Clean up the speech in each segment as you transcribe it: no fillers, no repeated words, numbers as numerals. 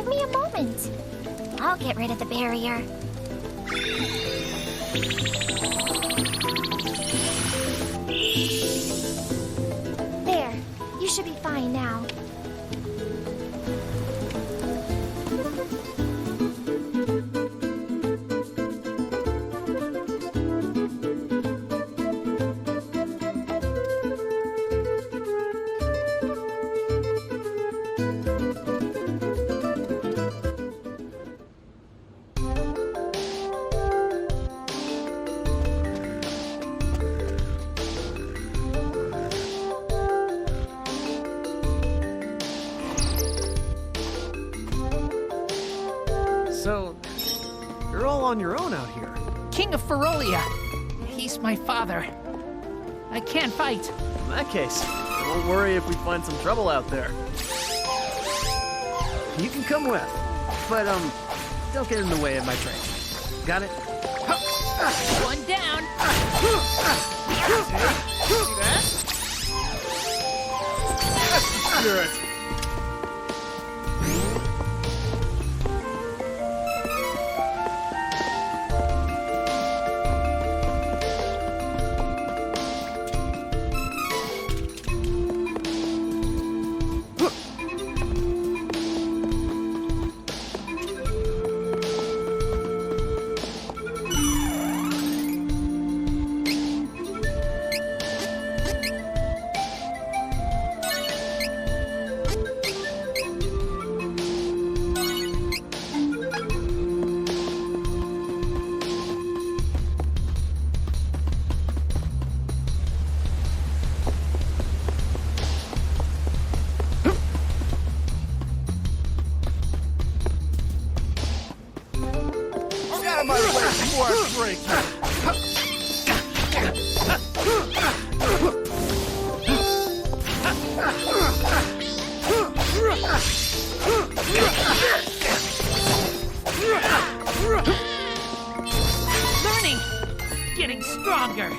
Give me a moment. I'll get rid of the barrier. There. You should be fine now. So, you're all on your own out here. King of Ferolia. He's my father. I can't fight. In that case, don't worry if we find some trouble out there. You can come with, but don't get in the way of my training. Got it? One down. See that? Good. Before I break Learning. Getting stronger.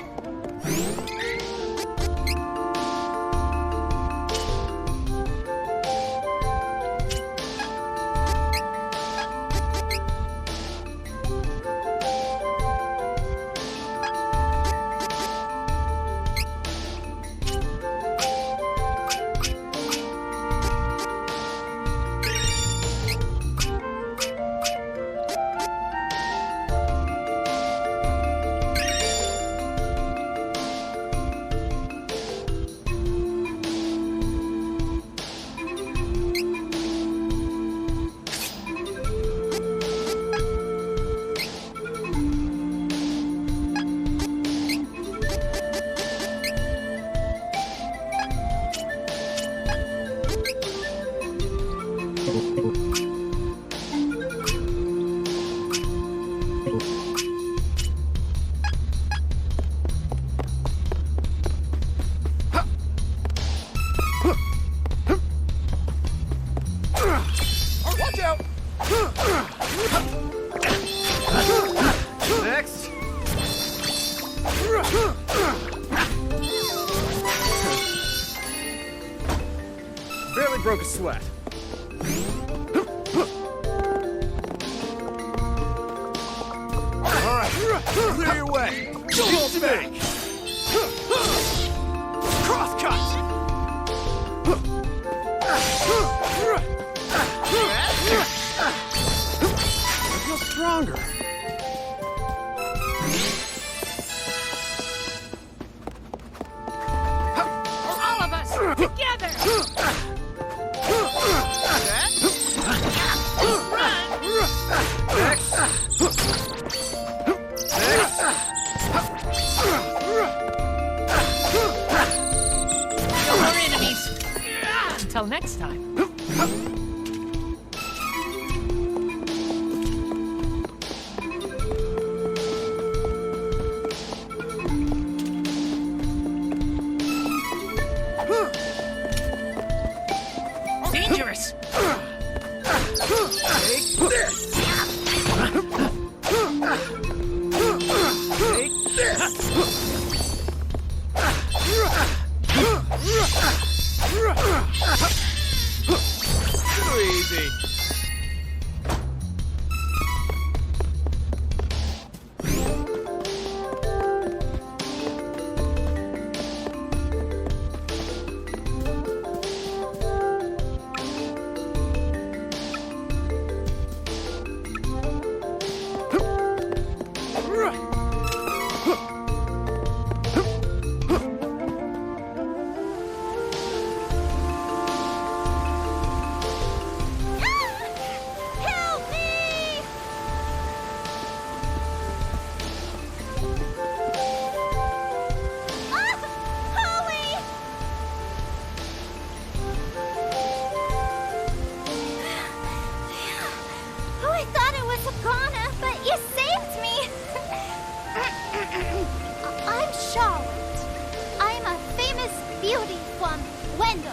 Watch out! Next! Barely broke a sweat. Alright, clear your way. Go smack! Cross cut! I feel stronger. All of us together. Next. Next. No more enemies. Until next time. Dangerous. Take this. Take this. Too easy. beauty from Wendel.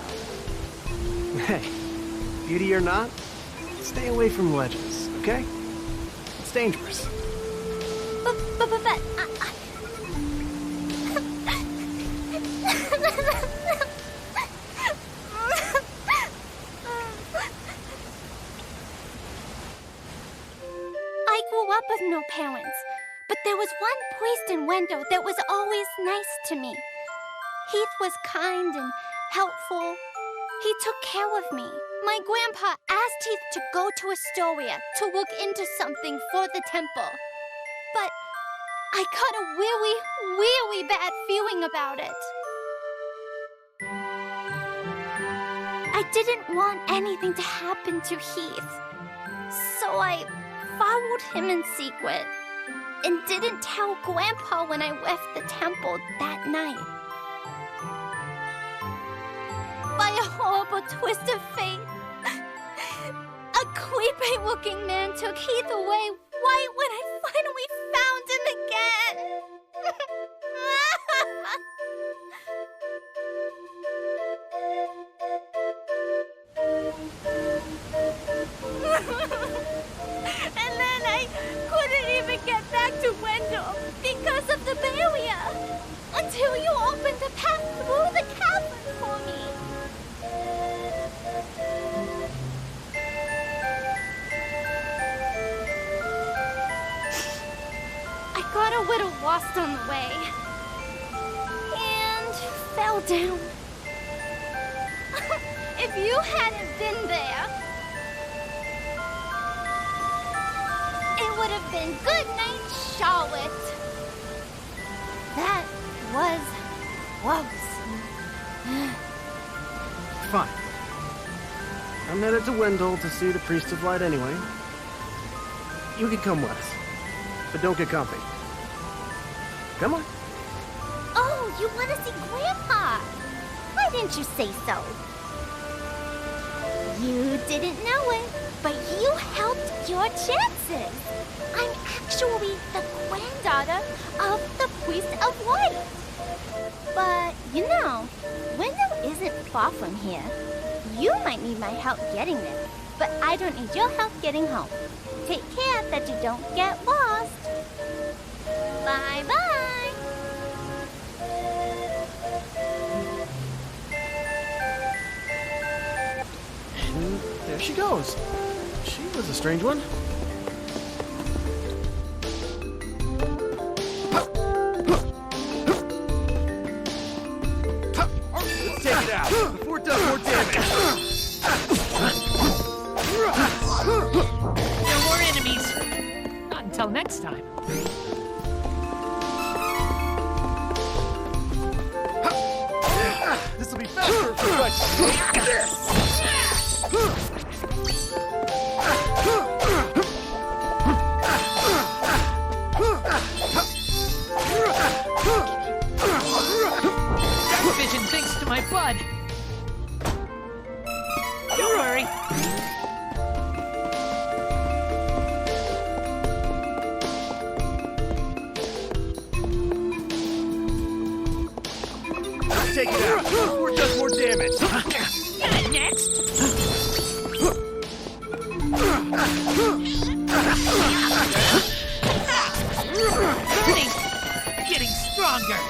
Hey, beauty or not, stay away from ledges, okay? It's dangerous. But I grew up with no parents, but there was one priest in Wendel that was always nice to me. Heath was kind and helpful. He took care of me. My grandpa asked Heath to go to Astoria to look into something for the temple. But I got a really, really bad feeling about it. I didn't want anything to happen to Heath. So I followed him in secret and didn't tell Grandpa when I left the temple that night. By a horrible twist of fate, a creepy-looking man took Heath away right when I finally found him again. And then I couldn't even get back to Wendel because of the barrier until you opened a path through the cavern for me. I got a little lost on the way and fell down. If you hadn't been there, it would have been good night, Charlotte. That was close. Fine. I'm headed to Wendel to see the Priest of Light anyway. You can come with us, but don't get comfy. Come on. Oh, you want to see Grandpa? Why didn't you say so? You didn't know it, but you helped your chances. I'm actually the granddaughter of the Priest of Light. But, you know, Wendel isn't far from here. You might need my help getting there, but I don't need your help getting home. Take care that you don't get lost. Bye-bye. And there she goes. She was a strange one. Let's take it out before it does more damage. No more enemies. Not until next time. This'll be faster for like this. Dark vision thanks to my blood. Don't worry. Take it out before it does more damage. Next. Burning. Getting stronger.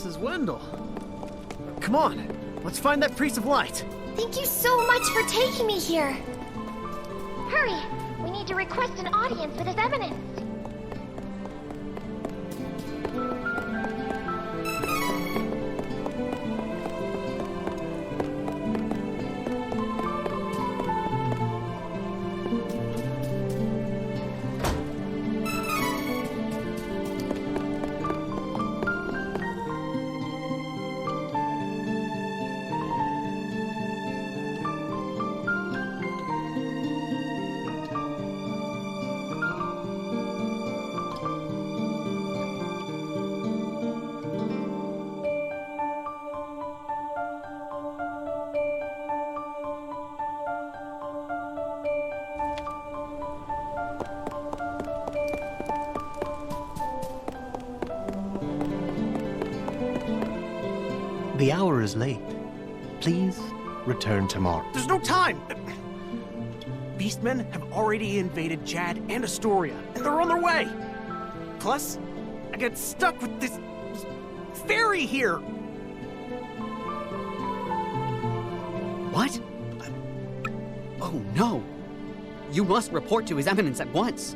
this is Wendel. Come on, let's find that Priest of Light. Thank you so much for taking me here. Hurry! We need to request an audience with His Eminence. The hour is late. Please return tomorrow. There's no time! Beastmen have already invaded Jad and Astoria, and they're on their way! Plus, I got stuck with this fairy here! What? Oh no! You must report to His Eminence at once.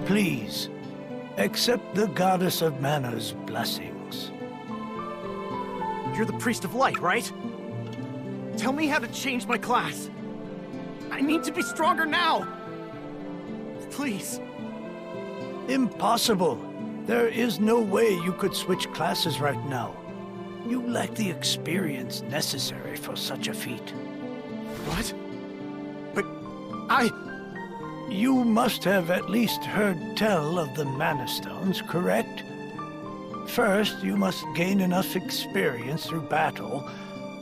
Please, accept the Goddess of Mana's blessings. You're the Priest of Light, right? Tell me how to change my class. I need to be stronger now! Please. Impossible. There is no way you could switch classes right now. You lack the experience necessary for such a feat. What? But You must have at least heard tell of the Mana Stones, correct? First, you must gain enough experience through battle,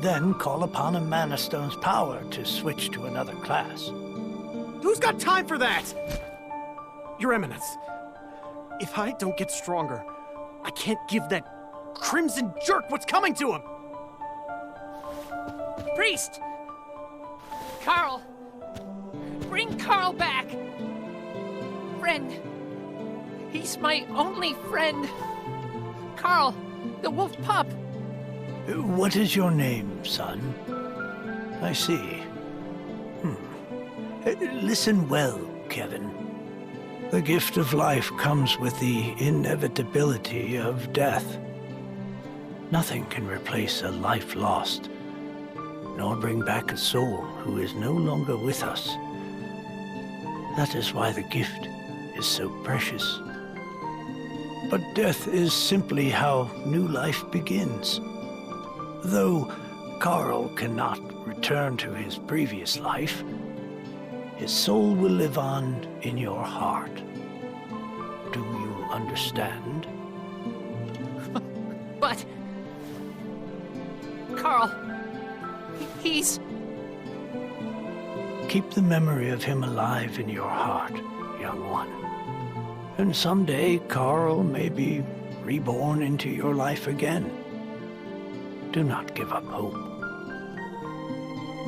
then call upon a Mana Stone's power to switch to another class. Who's got time for that? Your Eminence, if I don't get stronger, I can't give that crimson jerk what's coming to him! Priest! Carl! Bring Carl back! Friend! He's my only friend! Carl, the wolf pup! What is your name, son? I see. Listen well, Kevin. The gift of life comes with the inevitability of death. Nothing can replace a life lost, nor bring back a soul who is no longer with us. That is why the gift is so precious. But death is simply how new life begins. Though Carl cannot return to his previous life, his soul will live on in your heart. Do you understand? But... Carl... he's... Keep the memory of him alive in your heart, young one. And someday Carl may be reborn into your life again. Do not give up hope.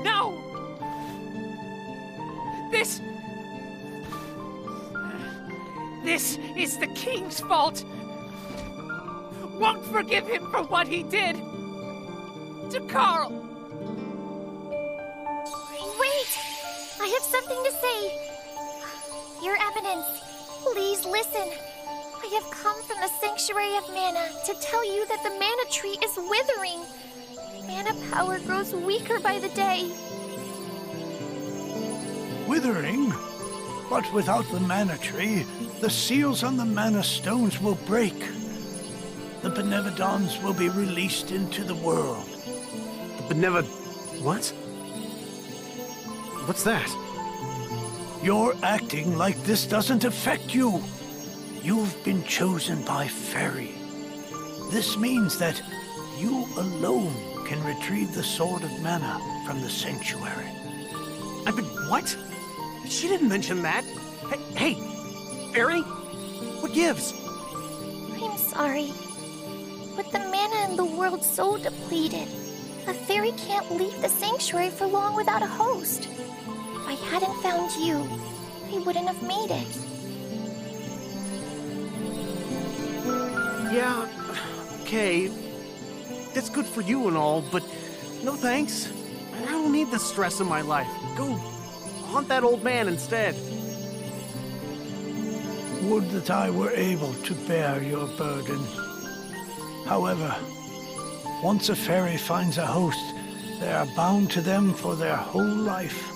No! This is the King's fault! Won't forgive him for what he did! To Carl! Wait! I have something to say. Your Eminence, please listen. I have come from the Sanctuary of Mana to tell you that the Mana Tree is withering. Mana power grows weaker by the day. Withering? But without the Mana Tree, the seals on the Mana Stones will break. The Benevodons will be released into the world. What? What's that? You're acting like this doesn't affect you. You've been chosen by Fairy. This means that you alone can retrieve the Sword of Mana from the Sanctuary. I've been... what? She didn't mention that. Hey, Fairy? What gives? I'm sorry. With the mana in the world so depleted, a fairy can't leave the sanctuary for long without a host. If I hadn't found you, I wouldn't have made it. Yeah, okay. That's good for you and all, but no thanks. I don't need the stress in my life. Go hunt that old man instead. Would that I were able to bear your burden. However, once a fairy finds a host, they are bound to them for their whole life.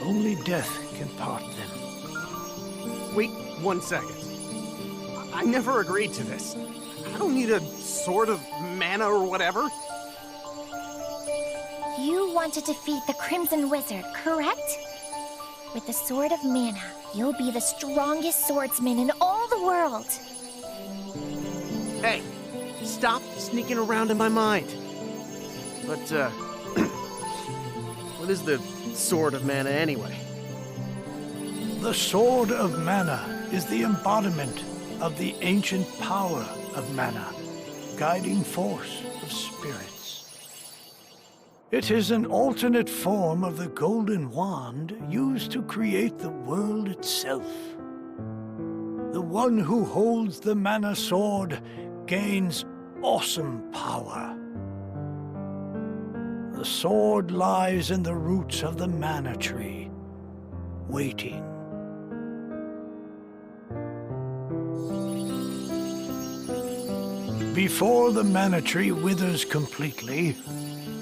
Only death can part them. Wait 1 second. I never agreed to this. I don't need a sword of mana or whatever. You want to defeat the Crimson Wizard, correct? With the Sword of Mana, you'll be the strongest swordsman in all the world. Hey, stop sneaking around in my mind. But, what is the Sword of Mana anyway? The Sword of Mana is the embodiment of the ancient power of mana, guiding force of spirits. It is an alternate form of the golden wand used to create the world itself. The one who holds the mana sword gains awesome power. The sword lies in the roots of the mana tree, waiting. Before the mana tree withers completely,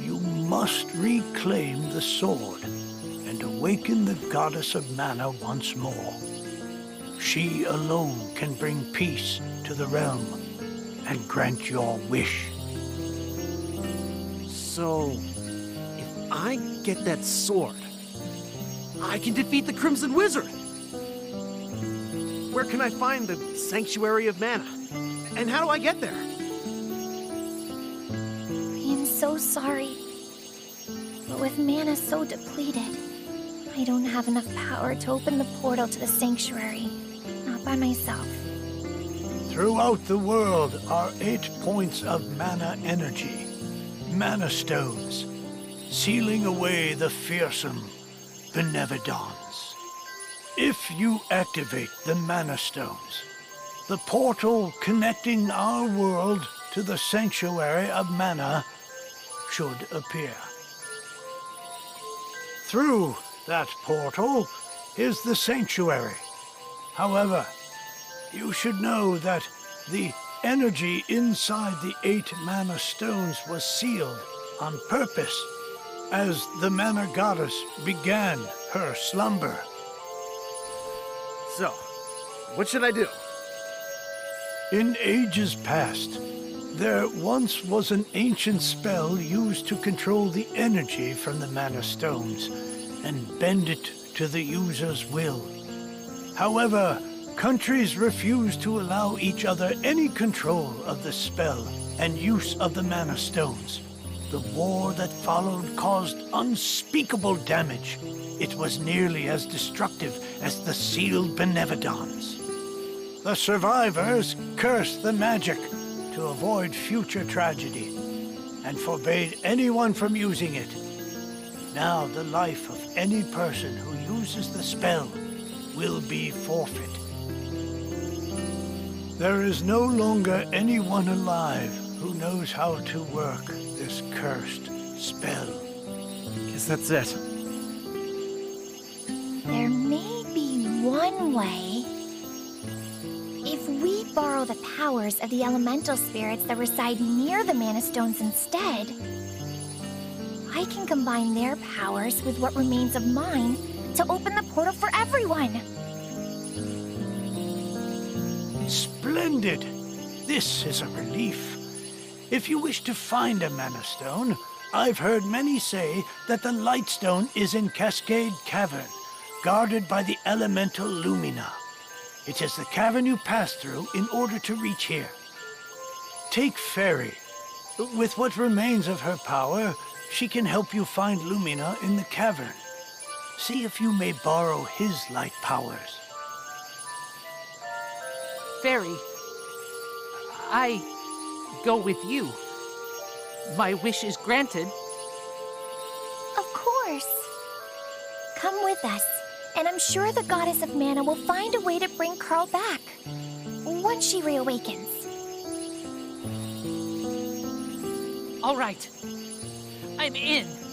you must reclaim the sword and awaken the goddess of mana once more. She alone can bring peace to the realm and grant your wish. So, if I get that sword, I can defeat the Crimson Wizard! Where can I find the Sanctuary of Mana? And how do I get there? I am so sorry. But with mana so depleted, I don't have enough power to open the portal to the sanctuary. Not by myself. Throughout the world are 8 points of mana energy, mana stones, sealing away the fearsome Benevodons. If you activate the mana stones, the portal connecting our world to the Sanctuary of Mana should appear. Through that portal is the Sanctuary. However, you should know that the energy inside the 8 mana stones was sealed on purpose as the mana goddess began her slumber. So, what should I do? In ages past, there once was an ancient spell used to control the energy from the mana stones and bend it to the user's will. However, countries refused to allow each other any control of the spell and use of the mana stones. The war that followed caused unspeakable damage. It was nearly as destructive as the sealed Benevodons. The survivors cursed the magic to avoid future tragedy and forbade anyone from using it. Now the life of any person who uses the spell will be forfeit. There is no longer anyone alive who knows how to work this cursed spell. Guess that's it. There may be one way. If we borrow the powers of the elemental spirits that reside near the Mana Stones instead, I can combine their powers with what remains of mine to open the portal for everyone. Splendid! This is a relief. If you wish to find a Mana Stone, I've heard many say that the Lightstone is in Cascade Cavern, guarded by the elemental Lumina. It is the cavern you pass through in order to reach here. Take Fairy. With what remains of her power, she can help you find Lumina in the cavern. See if you may borrow his light powers. Fairy, I go with you, my wish is granted. Of course. Come with us, and I'm sure the goddess of mana will find a way to bring Carl back. Once she reawakens. All right. I'm in.